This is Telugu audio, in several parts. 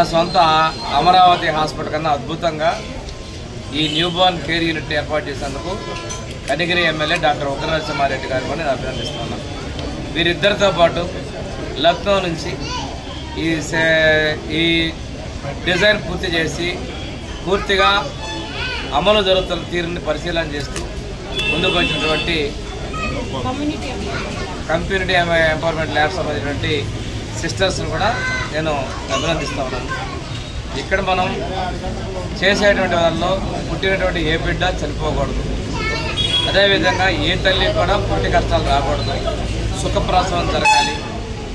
మన సొంత అమరావతి హాస్పిటల్ కన్నా అద్భుతంగా ఈ న్యూబార్న్ కేర్ యూనిట్ ఏర్పాటు చేసేందుకు కనిగిరి ఎమ్మెల్యే డాక్టర్ ఉగ్రనరసింహారెడ్డి గారు కూడా నేను అభినందిస్తున్నాను. వీరిద్దరితో పాటు లక్నో నుంచి ఈ డిజైన్ పూర్తి చేసి పూర్తిగా అమలు జరుగుతున్న తీరుని పరిశీలన చేస్తూ ముందుకు వచ్చినటువంటి కమ్యూనిటీ ఎంపవర్మెంట్ ల్యాబ్స్ సంబంధించినటువంటి సిస్టర్స్ని కూడా నేను అభినందిస్తూ ఉన్నాను. ఇక్కడ మనం చేసేటువంటి వాళ్ళలో పుట్టినటువంటి ఏ బిడ్డ చనిపోకూడదు, అదేవిధంగా ఏ తల్లి కూడా పుట్టి కష్టాలు రాకూడదు, సుఖప్రసవం జరగాలి,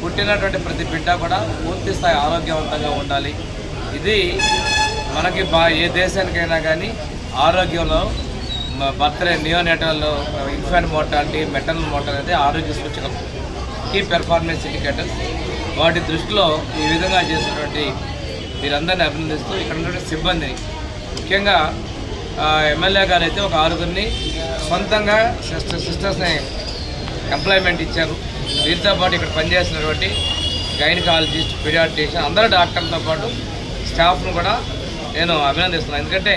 పుట్టినటువంటి ప్రతి బిడ్డ కూడా పూర్తి స్థాయి ఆరోగ్యవంతంగా ఉండాలి. ఇది మనకి ఏ దేశానికైనా కానీ ఆరోగ్యంలో birthday neonatal infant mortality maternal mortality ఆరోగ్య సూచకలు కీ పెర్ఫార్మెన్స్ ఇండికేటర్స్ వాటి దృష్టిలో ఈ విధంగా చేసినటువంటి వీరందరినీ అభినందిస్తూ ఇక్కడ ఉన్నటువంటి సిబ్బందిని ముఖ్యంగా ఎమ్మెల్యే గారు అయితే ఒక 6గురిని సొంతంగా సిస్టర్స్ని ఎంప్లాయ్మెంట్ ఇచ్చారు. వీరితో పాటు ఇక్కడ పనిచేసినటువంటి గైనకాలజిస్ట్, పీడియాట్రిషియన్ అందరూ డాక్టర్లతో పాటు స్టాఫ్ను కూడా నేను అభినందిస్తున్నాను. ఎందుకంటే